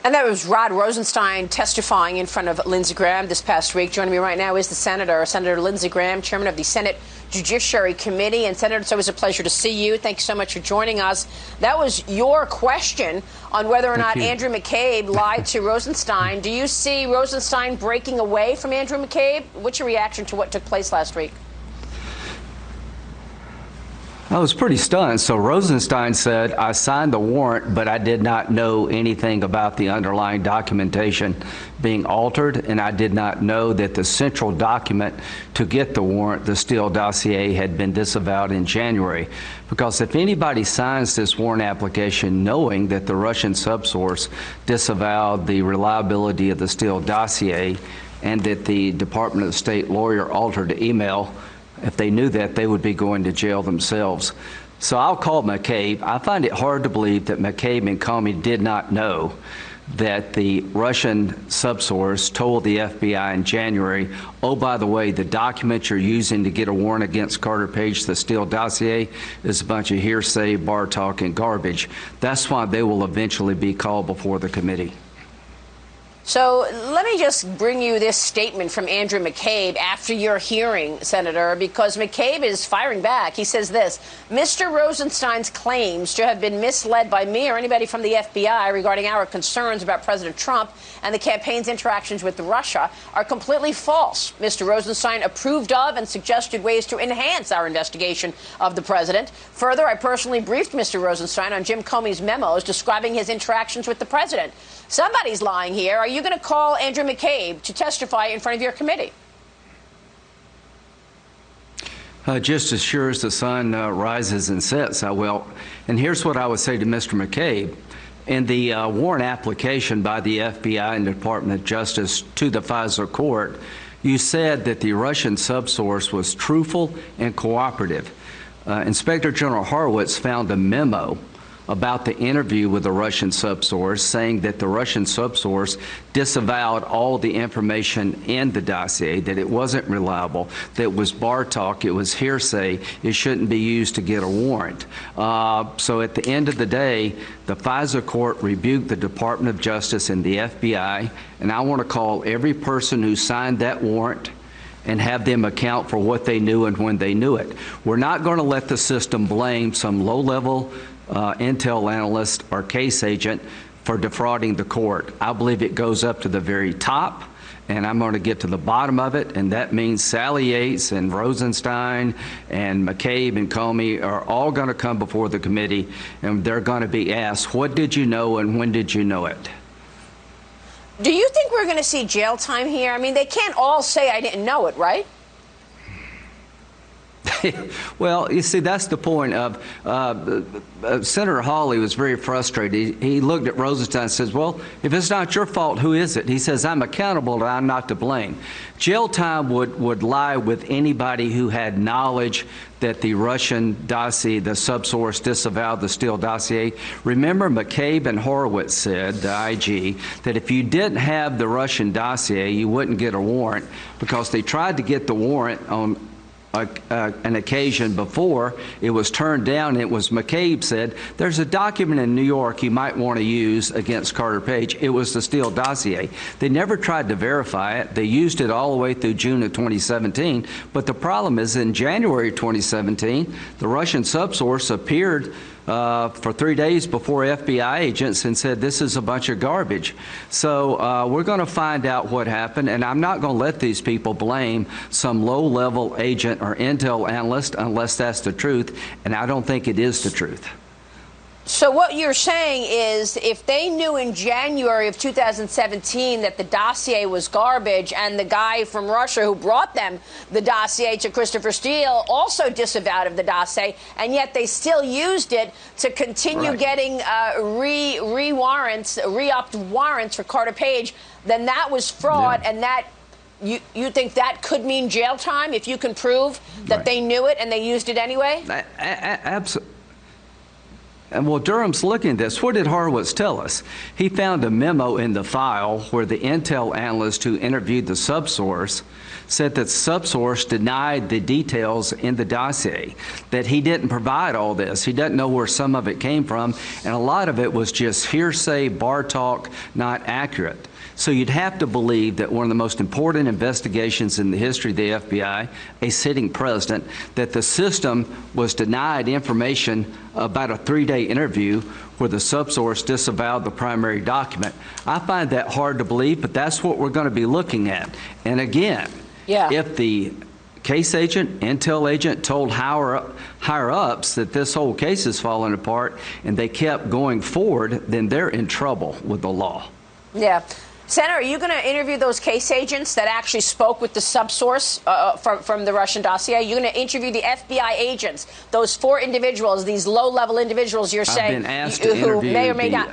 And that was Rod Rosenstein testifying in front of Lindsey Graham this past week. Joining me right now is the Senator Lindsey Graham, chairman of the Senate Judiciary Committee. And Senator, it's always a pleasure to see you. Thank you so much for joining us. That was your question on whether or not Andrew McCabe lied to Rosenstein. Do you see Rosenstein breaking away from Andrew McCabe? What's your reaction to what took place last week? I was pretty stunned. So Rosenstein said, I signed the warrant, but I did not know anything about the underlying documentation being altered, and I did not know that the central document to get the warrant, the Steele dossier, had been disavowed in January. Because if anybody signs this warrant application knowing that the Russian subsource disavowed the reliability of the Steele dossier and that the Department of State lawyer altered the email, if they knew that, they would be going to jail themselves. So I'll call McCabe. I find it hard to believe that McCabe and Comey did not know that the Russian subsource told the FBI in January, oh, by the way, the document you're using to get a warrant against Carter Page, the Steele dossier, is a bunch of hearsay, bar talk, and garbage. That's why they will eventually be called before the committee. So let me just bring you this statement from Andrew McCabe after your hearing, Senator, because McCabe is firing back. He says this: Mr. Rosenstein's claims to have been misled by me or anybody from the FBI regarding our concerns about President Trump and the campaign's interactions with Russia are completely false. Mr. Rosenstein approved of and suggested ways to enhance our investigation of the president. Further, I personally briefed Mr. Rosenstein on Jim Comey's memos describing his interactions with the president. Somebody's lying here. Are you going to call Andrew McCabe to testify in front of your committee? Just as sure as the sun rises and sets, I will. And here's what I would say to Mr. McCabe. In the warrant application by the FBI and the Department of Justice to the FISA court, you said that the Russian subsource was truthful and cooperative. Inspector General Horowitz found a memo about the interview with the Russian subsource, saying that the Russian subsource disavowed all the information in the dossier, that it wasn't reliable, that it was bar talk, it was hearsay, it shouldn't be used to get a warrant. So at the end of the day, the FISA court rebuked the Department of Justice and the FBI, and I want to call every person who signed that warrant and have them account for what they knew and when they knew it. We're not going to let the system blame some low-level intel analyst or case agent for defrauding the court. I believe it goes up to the very top, and I'm going to get to the bottom of it, and that means Sally Yates and Rosenstein and McCabe and Comey are all going to come before the committee, and they're going to be asked, what did you know and when did you know it? Do you think we're going to see jail time here? I mean, they can't all say I didn't know it, right? Well, you see, that's the point of Senator Hawley was very frustrated. He looked at Rosenstein and says, well, if it's not your fault, who is it? He says, I'm accountable and I'm not to blame. Jail time would lie with anybody who had knowledge that the Russian dossier, the subsource, disavowed the Steele dossier. Remember, McCabe and Horowitz said, the IG, that if you didn't have the Russian dossier, you wouldn't get a warrant, because they tried to get the warrant on an occasion before. It was turned down, and it was McCabe said, there's a document in New York you might want to use against Carter Page. It was the Steele dossier. They never tried to verify it. They used it all the way through June of 2017. But the problem is, in January 2017, the Russian subsource appeared for 3 days before FBI agents and said, this is a bunch of garbage. So we're going to find out what happened, and I'm not going to let these people blame some low-level agent or intel analyst unless that's the truth, and I don't think it is the truth. So what you're saying is, if they knew in January of 2017 that the dossier was garbage, and the guy from Russia who brought them the dossier to Christopher Steele also disavowed of the dossier, and yet they still used it to continue getting re-upped warrants for Carter Page, then that was fraud, and that you think that could mean jail time if you can prove that they knew it and they used it anyway? And well, Durham's looking at this. What did Horowitz tell us? He found a memo in the file where the intel analyst who interviewed the subsource said that subsource denied the details in the dossier, that he didn't provide all this. He doesn't know where some of it came from, and a lot of it was just hearsay, bar talk, not accurate. So you'd have to believe that one of the most important investigations in the history of the FBI, a sitting president, that the system was denied information about a 3-day interview where the subsource disavowed the primary document. I find that hard to believe, but that's what we're going to be looking at. And again, if the case agent, intel agent told higher-ups that this whole case is falling apart and they kept going forward, then they're in trouble with the law. Yeah. Senator, are you going to interview those case agents that actually spoke with the subsource from the Russian dossier? Are you going to interview the FBI agents, those 4 individuals, these low-level individuals you're saying, I've been asked to who may or may not?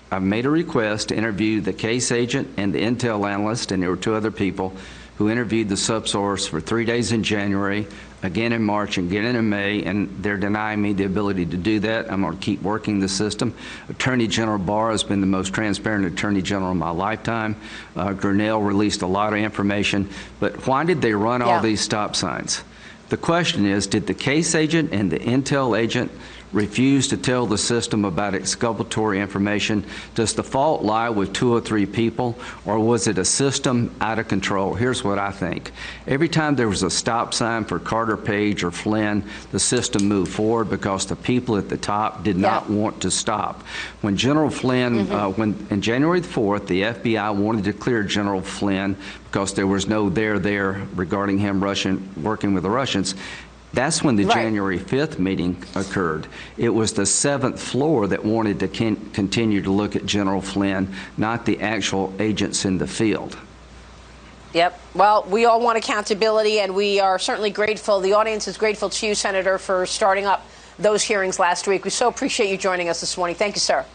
I've made a request to interview the case agent and the intel analyst, and there were 2 other people who interviewed the subsource for 3 days in January, again in March, and again in May, and they're denying me the ability to do that. I'm going to keep working the system. Attorney General Barr has been the most transparent Attorney General in my lifetime. Grinnell released a lot of information, but why did they run all these stop signs? The question is, did the case agent and the intel agent refuse to tell the system about exculpatory information? Does the fault lie with 2 or 3 people, or was it a system out of control? Here's what I think. Every time there was a stop sign for Carter Page or Flynn, the system moved forward because the people at the top did not want to stop. When General Flynn, when in January the 4th, the FBI wanted to clear General Flynn because there was no there regarding him working with the Russians, that's when the January 5th meeting occurred. It was the 7th floor that wanted to continue to look at General Flynn, not the actual agents in the field. Yep. Well, we all want accountability, and we are certainly grateful. The audience is grateful to you, Senator, for starting up those hearings last week. We so appreciate you joining us this morning. Thank you, sir.